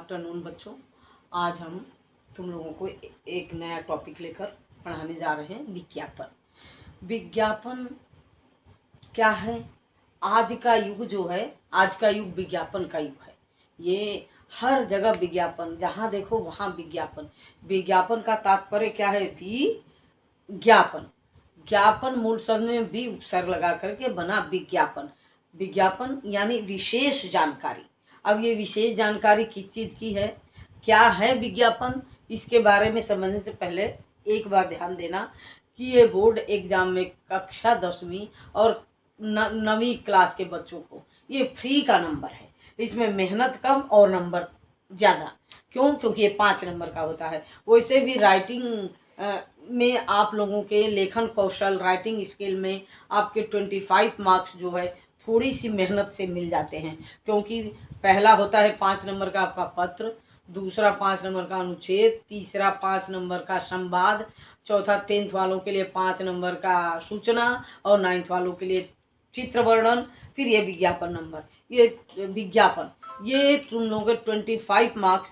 Afternoon बच्चों। आज हम तुम लोगों को एक नया टॉपिक लेकर पढ़ाने जा रहे हैं, विज्ञापन। विज्ञापन क्या है? आज का युग जो है, आज का युग विज्ञापन का युग है। ये हर जगह विज्ञापन, जहाँ देखो वहाँ विज्ञापन। विज्ञापन का तात्पर्य क्या है? विज्ञापन। ज्ञापन मूल शब्द में भी उपसर्ग लगा करके बना विज्ञापन। विज्ञापन यानी विशेष जानकारी। अब ये विशेष जानकारी किस चीज की है, क्या है विज्ञापन, इसके बारे में समझने से पहले एक बार ध्यान देना कि ये बोर्ड एग्जाम में कक्षा 10वीं और 9वीं क्लास के बच्चों को ये फ्री का नंबर है। इसमें मेहनत कम और नंबर ज़्यादा। क्यों? क्योंकि ये 5 नंबर का होता है। वैसे भी राइटिंग में आप लोगों के लेखन कौशल, राइटिंग स्किल में आपके 25 मार्क्स जो है थोड़ी सी मेहनत से मिल जाते हैं। क्योंकि पहला होता है 5 नंबर का आपका पत्र, दूसरा 5 नंबर का अनुच्छेद, तीसरा 5 नंबर का संवाद, चौथा 10th वालों के लिए 5 नंबर का सूचना और 9th वालों के लिए चित्र वर्णन, फिर ये विज्ञापन नंबर। ये विज्ञापन ये तुम लोगों के 25 मार्क्स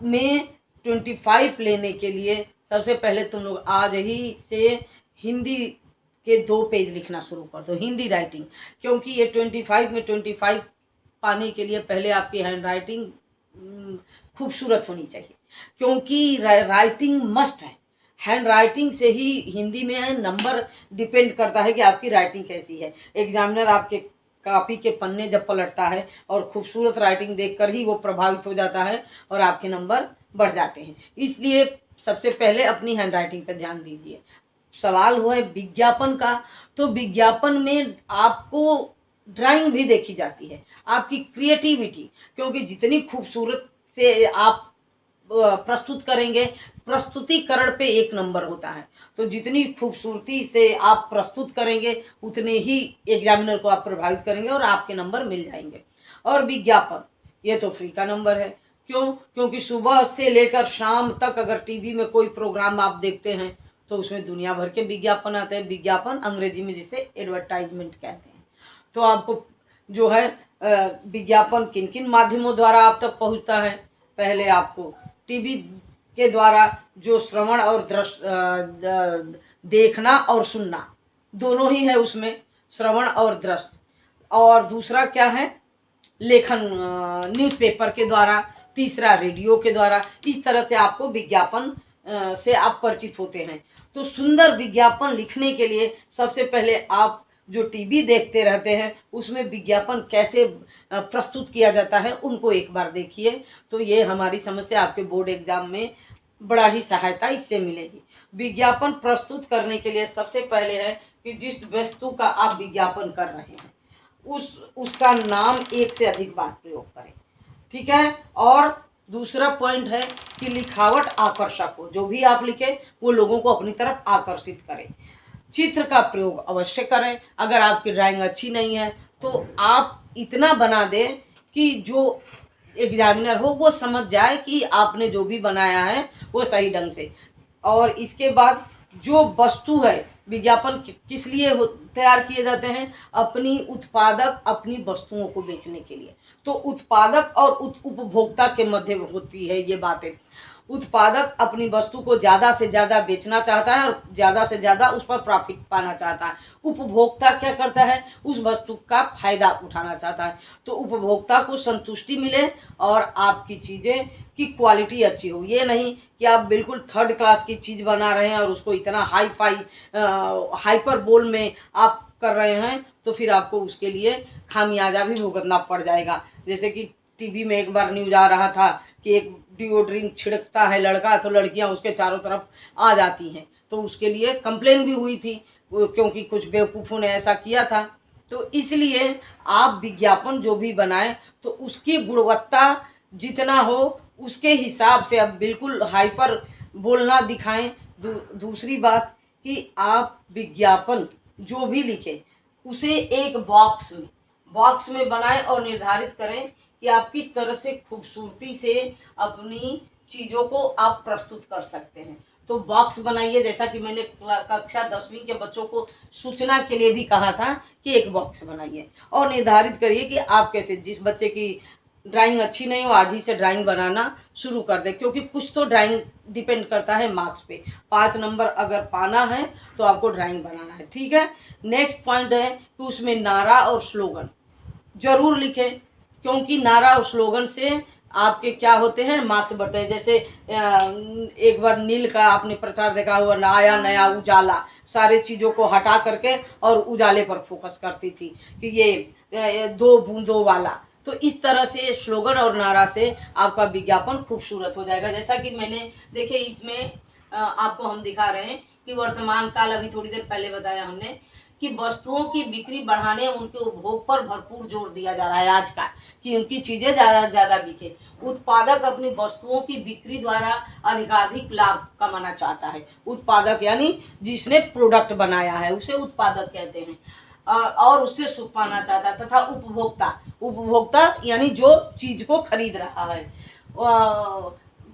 में 25 लेने के लिए सबसे पहले तुम लोग आज ही से हिंदी के 2 पेज लिखना शुरू कर दो, हिंदी राइटिंग। क्योंकि ये 25 में 25 पाने के लिए पहले आपकी हैंड राइटिंग खूबसूरत होनी चाहिए, क्योंकि राइटिंग मस्ट है। हैंड राइटिंग से ही हिंदी में नंबर डिपेंड करता है कि आपकी राइटिंग कैसी है। एग्जामिनर आपके कॉपी के पन्ने जब पलटता है और खूबसूरत राइटिंग देखकर ही वो प्रभावित हो जाता है और आपके नंबर बढ़ जाते हैं। इसलिए सबसे पहले अपनी हैंड राइटिंग पर ध्यान दीजिए। सवाल हुआ है विज्ञापन का, तो विज्ञापन में आपको ड्राइंग भी देखी जाती है, आपकी क्रिएटिविटी। क्योंकि जितनी खूबसूरत से आप प्रस्तुत करेंगे, प्रस्तुतिकरण पे 1 नंबर होता है। तो जितनी खूबसूरती से आप प्रस्तुत करेंगे उतने ही एग्जामिनर को आप प्रभावित करेंगे और आपके नंबर मिल जाएंगे। और विज्ञापन ये तो फ्री का नंबर है। क्यों? क्योंकि सुबह से लेकर शाम तक अगर टीवी में कोई प्रोग्राम आप देखते हैं तो उसमें दुनिया भर के विज्ञापन आते हैं। विज्ञापन अंग्रेजी में जिसे एडवर्टाइजमेंट कहते हैं। तो आपको जो है विज्ञापन किन किन माध्यमों द्वारा आप तक पहुंचता है? पहले आपको टीवी के द्वारा जो श्रवण और दृश्य, देखना और सुनना दोनों ही है उसमें, श्रवण और दृश्य। और दूसरा क्या है? लेखन, न्यूज़पेपर के द्वारा, तीसरा रेडियो के द्वारा। इस तरह से आपको विज्ञापन से आप परिचित होते हैं। तो सुंदर विज्ञापन लिखने के लिए सबसे पहले आप जो टीवी देखते रहते हैं उसमें विज्ञापन कैसे प्रस्तुत किया जाता है उनको एक बार देखिए। तो ये हमारी समझ से आपके बोर्ड एग्जाम में बड़ा ही सहायता इससे मिलेगी। विज्ञापन प्रस्तुत करने के लिए सबसे पहले है कि जिस वस्तु का आप विज्ञापन कर रहे हैं उसका नाम 1 से अधिक बार प्रयोग करें, ठीक है। और दूसरा पॉइंट है कि लिखावट आकर्षक हो, जो भी आप लिखें वो लोगों को अपनी तरफ आकर्षित करे। चित्र का प्रयोग अवश्य करें। अगर आपकी ड्राइंग अच्छी नहीं है तो आप इतना बना दें कि जो एग्जामिनर हो वो समझ जाए कि आपने जो भी बनाया है वो सही ढंग से। और इसके बाद जो वस्तु है, विज्ञापन किस लिए तैयार किए जाते हैं? अपनी उत्पादक अपनी वस्तुओं को बेचने के लिए। तो उत्पादक और उपभोक्ता के मध्य होती है ये बातें। उत्पादक अपनी वस्तु को ज़्यादा से ज़्यादा बेचना चाहता है और ज़्यादा से ज़्यादा उस पर प्रॉफिट पाना चाहता है। उपभोक्ता क्या करता है? उस वस्तु का फायदा उठाना चाहता है। तो उपभोक्ता को संतुष्टि मिले और आपकी चीज़ें की क्वालिटी अच्छी हो। ये नहीं कि आप बिल्कुल 3rd क्लास की चीज़ बना रहे हैं और उसको इतना हाइपर बोल में आप कर रहे हैं तो फिर आपको उसके लिए खामियाजा भी भुगतना पड़ जाएगा। जैसे कि टीवी में एक बार न्यूज आ रहा था कि एक डिओड्रिंग छिड़कता है लड़का तो लड़कियां उसके चारों तरफ आ जाती हैं। तो उसके लिए कंप्लेन भी हुई थी क्योंकि कुछ बेवकूफ़ों ने ऐसा किया था। तो इसलिए आप विज्ञापन जो भी बनाएं तो उसकी गुणवत्ता जितना हो उसके हिसाब से आप बिल्कुल हाइपर बोलना दिखाएं। दूसरी बात कि आप विज्ञापन जो भी लिखें उसे एक बॉक्स में बनाएं और निर्धारित करें कि आप किस तरह से खूबसूरती से अपनी चीज़ों को आप प्रस्तुत कर सकते हैं। तो बॉक्स बनाइए, जैसा कि मैंने कक्षा 10वीं के बच्चों को सूचना के लिए भी कहा था कि एक बॉक्स बनाइए और निर्धारित करिए कि आप कैसे, जिस बच्चे की ड्राइंग अच्छी नहीं हो, आज ही से ड्राइंग बनाना शुरू कर दे, क्योंकि कुछ तो ड्राइंग डिपेंड करता है मार्क्स पे। 5 नंबर अगर पाना है तो आपको ड्राइंग बनाना है, ठीक है। नेक्स्ट पॉइंट है कि उसमें नारा और स्लोगन जरूर लिखें, क्योंकि नारा और स्लोगन से आपके क्या होते हैं, मार्क्स बढ़ते हैं। जैसे एक बार नील का आपने प्रचार देखा हुआ, आया नया उजाला, सारे चीज़ों को हटा करके और उजाले पर फोकस करती थी कि ये 2 बूंदों वाला। तो इस तरह से स्लोगन और नारा से आपका विज्ञापन खूबसूरत हो जाएगा। जैसा कि मैंने देखिए इसमें आपको हम दिखा रहे हैं कि वर्तमान काल, अभी थोड़ी देर पहले बताया हमने कि वस्तुओं की बिक्री बढ़ाने, उनके उपभोग पर भरपूर जोर दिया जा रहा है आज का, कि उनकी चीजें ज्यादा से ज्यादा बिके। उत्पादक अपनी वस्तुओं की बिक्री द्वारा अधिकाधिक लाभ कमाना चाहता है। उत्पादक यानी जिसने प्रोडक्ट बनाया है उसे उत्पादक कहते हैं, और उससे सुख पाना चाहता है। तथा उपभोक्ता, उपभोक्ता यानी जो चीज को खरीद रहा है,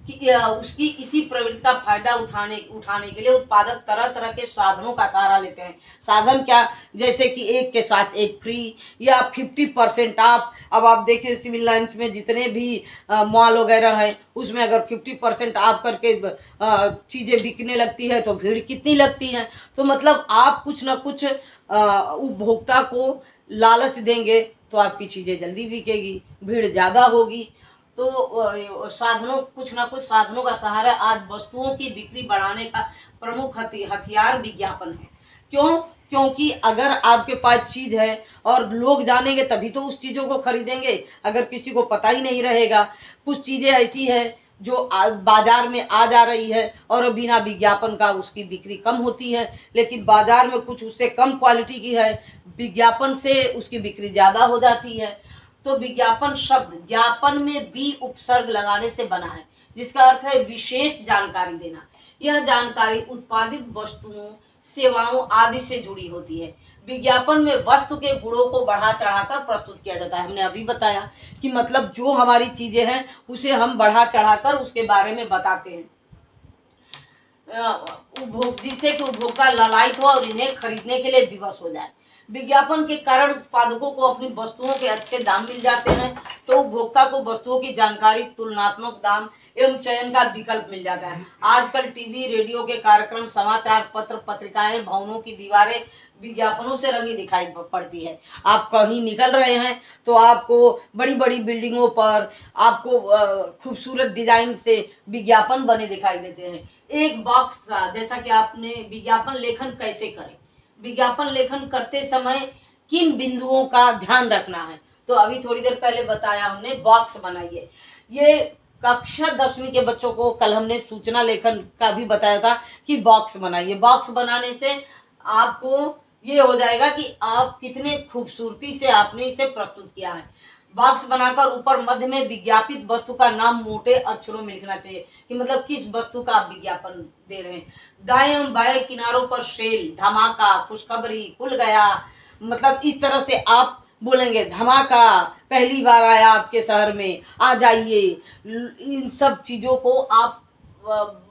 उसकी इसी प्रवृत्ति का फायदा उठाने के लिए उत्पादक तरह तरह के साधनों का सहारा लेते हैं। साधन क्या, जैसे कि एक के साथ एक फ्री या 50% ऑफ। अब आप देखिए सिविल लाइन्स में जितने भी मॉल वगैरह है, उसमें अगर 50% ऑफ करके चीजें बिकने लगती है तो भीड़ कितनी लगती है। तो मतलब आप कुछ ना कुछ उपभोक्ता को लालच देंगे तो आपकी चीजें जल्दी बिकेगी, भीड़ ज्यादा होगी। तो साधनों, कुछ ना कुछ साधनों का सहारा आज वस्तुओं की बिक्री बढ़ाने का प्रमुख हथियार विज्ञापन है। क्यों? क्योंकि अगर आपके पास चीज है और लोग जानेंगे तभी तो उस चीजों को खरीदेंगे। अगर किसी को पता ही नहीं रहेगा, कुछ चीजें ऐसी है जो बाजार में आ जा रही है और बिना विज्ञापन का उसकी बिक्री कम होती है, लेकिन बाजार में कुछ उससे कम क्वालिटी की है, विज्ञापन से उसकी बिक्री ज्यादा हो जाती है। तो विज्ञापन शब्द ज्ञापन में बी उपसर्ग लगाने से बना है, जिसका अर्थ है विशेष जानकारी देना। यह जानकारी उत्पादित वस्तुओं, सेवाओं आदि से जुड़ी होती है। विज्ञापन में वस्तु के गुणों को बढ़ा चढ़ाकर प्रस्तुत किया जाता है। हमने अभी बताया कि मतलब जो हमारी चीजें हैं उसे हम बढ़ा चढ़ाकर उसके बारे में बताते हैं, जिससे कि उपभोक्ता लालायित हो और इन्हें खरीदने के लिए विवश हो जाए। विज्ञापन के कारण उत्पादकों को अपनी वस्तुओं के अच्छे दाम मिल जाते हैं, तो उपभोक्ता को वस्तुओं की जानकारी, तुलनात्मक दाम एवं चयन का विकल्प मिल जाता है। आजकल टीवी, रेडियो के कार्यक्रम, समाचार पत्र, पत्रिकाएं, भवनों की दीवारें विज्ञापनों से रंगी दिखाई पड़ती है। आप कहीं निकल रहे हैं तो आपको बड़ी बड़ी बिल्डिंगों पर आपको खूबसूरत डिजाइन से विज्ञापन बने दिखाई देते हैं। एक बॉक्स का, जैसा कि आपने विज्ञापन लेखन कैसे करें, विज्ञापन लेखन करते समय किन बिंदुओं का ध्यान रखना है, तो अभी थोड़ी देर पहले बताया हमने, बॉक्स बनाइए। ये कक्षा 10वीं के बच्चों को कल हमने सूचना लेखन का भी बताया था कि बॉक्स बनाइए। बॉक्स बनाने से आपको ये हो जाएगा कि आप कितने खूबसूरती से आपने इसे प्रस्तुत किया है। बॉक्स बनाकर ऊपर मध्य में विज्ञापित वस्तु का नाम मोटे अक्षरों में लिखना चाहिए, कि मतलब किस वस्तु का आप विज्ञापन दे रहे हैं। दाएं एवं बाएं किनारों पर सेल, धमाका, खुशखबरी, खुल गया, मतलब इस तरह से आप बोलेंगे, धमाका पहली बार आया आपके शहर में, आ जाइए। इन सब चीजों को आप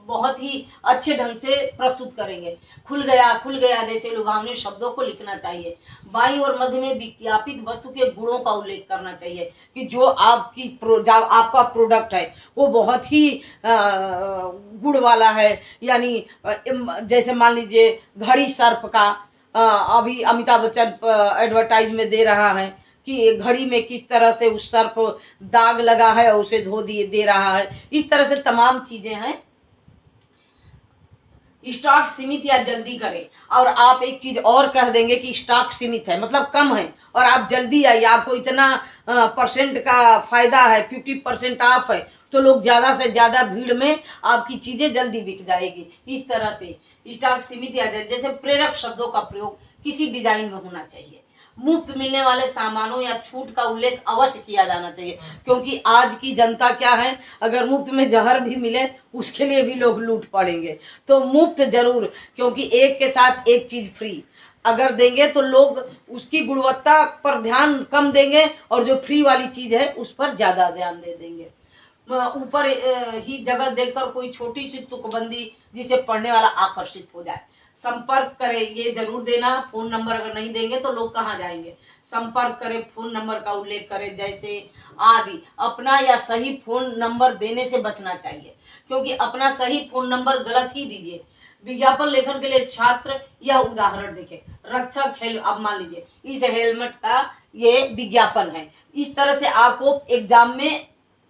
बहुत ही अच्छे ढंग से प्रस्तुत करेंगे। खुल गया जैसे लुभावने शब्दों को लिखना चाहिए। बाईं और मध्य में विज्ञापित वस्तु के गुणों का उल्लेख करना चाहिए, कि जो आपका प्रोडक्ट है वो बहुत ही गुण वाला है। यानी जैसे मान लीजिए घड़ी सर्प का, अभी अमिताभ बच्चन एडवर्टाइज में दे रहा है कि घड़ी में किस तरह से उस सर्प दाग लगा है और उसे धो दे रहा है। इस तरह से तमाम चीजें हैं। स्टॉक सीमित या जल्दी करें, और आप एक चीज और कह देंगे कि स्टॉक सीमित है, मतलब कम है और आप जल्दी आइए, आपको इतना परसेंट का फायदा है, 50% ऑफ है, तो लोग ज्यादा से ज्यादा भीड़ में आपकी चीजें जल्दी बिक जाएगी। इस तरह से स्टॉक सीमित या जैसे प्रेरक शब्दों का प्रयोग किसी डिजाइन में होना चाहिए। मुफ्त मिलने वाले सामानों या छूट का उल्लेख अवश्य किया जाना चाहिए, क्योंकि आज की जनता क्या है, अगर मुफ्त में जहर भी मिले उसके लिए भी लोग लूट पड़ेंगे। तो मुफ्त जरूर, क्योंकि एक के साथ एक चीज फ्री अगर देंगे तो लोग उसकी गुणवत्ता पर ध्यान कम देंगे और जो फ्री वाली चीज है उस पर ज्यादा ध्यान दे देंगे। ऊपर ही जगह देखकर कोई छोटी सी तुकबंदी जिसे पढ़ने वाला आकर्षित हो जाए। संपर्क करें, ये जरूर देना, फोन नंबर अगर नहीं देंगे तो लोग कहाँ जाएंगे। संपर्क करें, फोन नंबर का उल्लेख करें जैसे आदि। अपना या सही फोन नंबर देने से बचना चाहिए, क्योंकि अपना सही फोन नंबर गलत ही दीजिए। विज्ञापन लेखन के लिए छात्र यह उदाहरण देखें, रक्षक अब मान लीजिए इस हेलमेट का ये विज्ञापन है। इस तरह से आपको एग्जाम में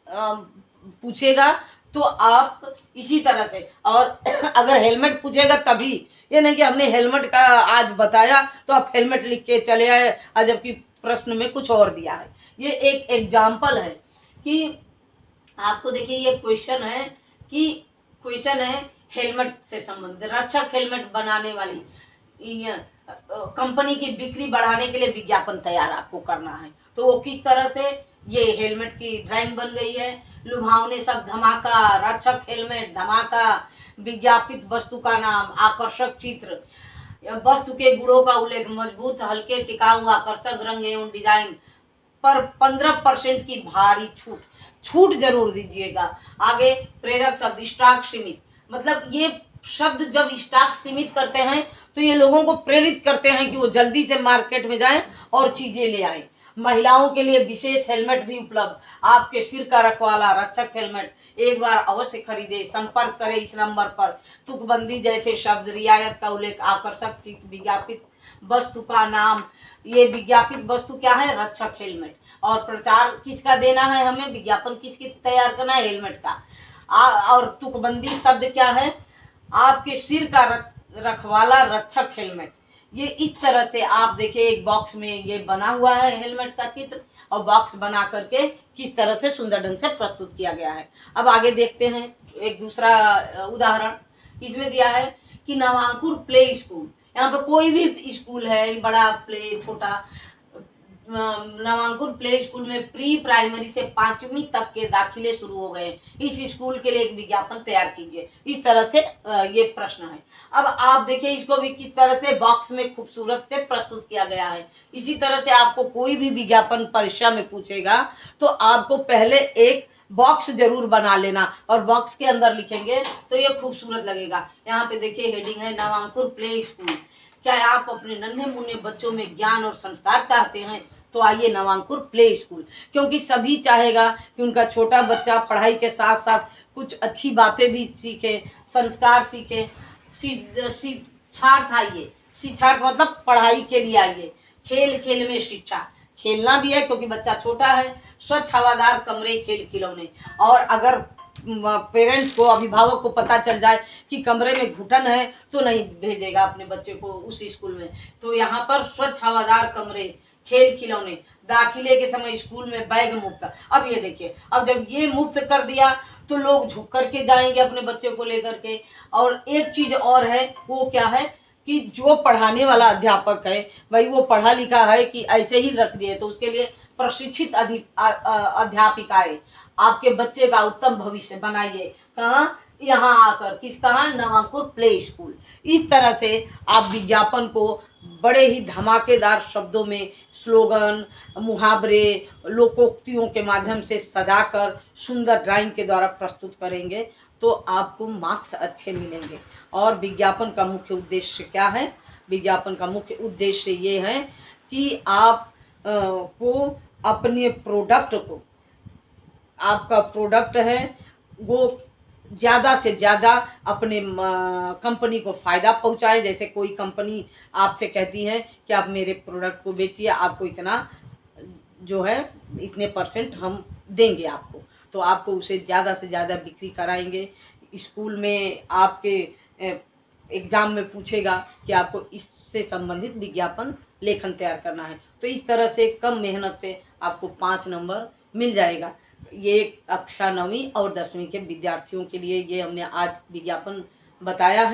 पूछेगा तो आप इसी तरह से, और अगर हेलमेट पूछेगा तभी, ये नहीं कि हमने हेलमेट का आज बताया तो आप हेलमेट लिख के चले आए और जबकि प्रश्न में कुछ और दिया है। ये एक एग्जाम्पल है कि आपको देखिए ये क्वेश्चन है हेलमेट से संबंधित। रक्षक हेलमेट बनाने वाली कंपनी की बिक्री बढ़ाने के लिए विज्ञापन तैयार आपको करना है। तो वो किस तरह से, ये हेलमेट की ड्राइंग बन गई है, लुभावने सब धमाका, रक्षक हेलमेट धमाका, विज्ञापित वस्तु का नाम, आकर्षक चित्र, वस्तु के गुणों का उल्लेख, मजबूत, हल्के, टिकाऊ, आकर्षक रंग एवं डिजाइन पर 15% की भारी छूट जरूर दीजिएगा। आगे प्रेरक शब्द, स्टॉक सीमित, मतलब ये शब्द जब स्टॉक सीमित करते हैं तो ये लोगों को प्रेरित करते हैं कि वो जल्दी से मार्केट में जाएं और चीजें ले आएं। महिलाओं के लिए विशेष हेलमेट भी उपलब्ध, आपके सिर का रखवाला रक्षक हेलमेट एक बार अवश्य खरीदे, संपर्क करें इस नंबर पर। तुकबंदी जैसे शब्द, रियायत का उल्लेख, आकर्षक चित्र, विज्ञापित वस्तु का नाम। ये विज्ञापित वस्तु क्या है, रक्षक हेलमेट। और प्रचार किसका देना है हमें, विज्ञापन किसकी तैयार करना है, हेलमेट का। और तुकबंदी शब्द क्या है, आपके सिर का रखवाला रक्षक हेलमेट। ये इस तरह से आप देखिए एक बॉक्स में ये बना हुआ है हेलमेट का चित्र, और बॉक्स बना करके किस तरह से सुंदर ढंग से प्रस्तुत किया गया है। अब आगे देखते हैं एक दूसरा उदाहरण। इसमें दिया है कि नवांकुर प्ले स्कूल, यहाँ पे कोई भी स्कूल है, बड़ा प्ले छोटा, नवांकुर प्ले स्कूल में प्री प्राइमरी से 5वीं तक के दाखिले शुरू हो गए। इस स्कूल के लिए एक विज्ञापन तैयार कीजिए। इस तरह से ये प्रश्न है। अब आप देखिए इसको भी किस तरह से बॉक्स में खूबसूरत से प्रस्तुत किया गया है। इसी तरह से आपको कोई भी विज्ञापन परीक्षा में पूछेगा तो आपको पहले एक बॉक्स जरूर बना लेना, और बॉक्स के अंदर लिखेंगे तो ये खूबसूरत लगेगा। यहाँ पे देखिए हेडिंग है नवांकुर प्ले स्कूल। क्या आप अपने नन्हे मुन्ने बच्चों में ज्ञान और संस्कार चाहते हैं, तो आइए नवांकुर प्ले स्कूल। क्योंकि सभी चाहेगा कि उनका छोटा बच्चा पढ़ाई के साथ साथ कुछ अच्छी बातें भी सीखे, संस्कार सीखे। शिक्षार्थ आइए, शिक्षार्थ मतलब पढ़ाई के लिए आइए। खेल खेल में शिक्षा, खेलना भी है क्योंकि बच्चा छोटा है। स्वच्छ हवादार कमरे, खेल खिलौने। और अगर पेरेंट्स को, अभिभावक को पता चल जाए कि कमरे में घुटन है तो नहीं भेजेगा अपने बच्चे को उस स्कूल में। तो यहाँ पर स्वच्छ हवादार कमरे, खेल खिलौने, दाखिले के समय स्कूल में बैग मुफ्त। अब ये देखिए, अब जब ये मुफ्त कर दिया तो लोग झुक करके जाएंगे अपने बच्चे को लेकर के। और एक चीज और है, वो क्या है कि जो पढ़ाने वाला अध्यापक है भाई वो पढ़ा लिखा है कि ऐसे ही रख दिए, तो उसके लिए प्रशिक्षित अध्यापिकाएं आपके बच्चे का उत्तम भविष्य बनाइए। कहाँ, यहाँ आकर, कहाँ, नवांकुर प्ले स्कूल। इस तरह से आप विज्ञापन को बड़े ही धमाकेदार शब्दों में स्लोगन, मुहावरे, लोकोक्तियों के माध्यम से सजाकर सुंदर ड्राइंग के द्वारा प्रस्तुत करेंगे तो आपको मार्क्स अच्छे मिलेंगे। और विज्ञापन का मुख्य उद्देश्य क्या है, विज्ञापन का मुख्य उद्देश्य ये है कि आप को अपने प्रोडक्ट को, आपका प्रोडक्ट है वो ज़्यादा से ज़्यादा अपने कंपनी को फ़ायदा पहुंचाए। जैसे कोई कंपनी आपसे कहती है कि आप मेरे प्रोडक्ट को बेचिए, आपको इतना जो है इतने % हम देंगे आपको, तो आपको उसे ज़्यादा से ज़्यादा बिक्री कराएंगे। स्कूल में आपके एग्ज़ाम में पूछेगा कि आपको इससे संबंधित विज्ञापन लेखन तैयार करना है, तो इस तरह से कम मेहनत से आपको 5 नंबर मिल जाएगा। ये कक्षा 9वीं और 10वीं के विद्यार्थियों के लिए ये हमने आज विज्ञापन बताया है।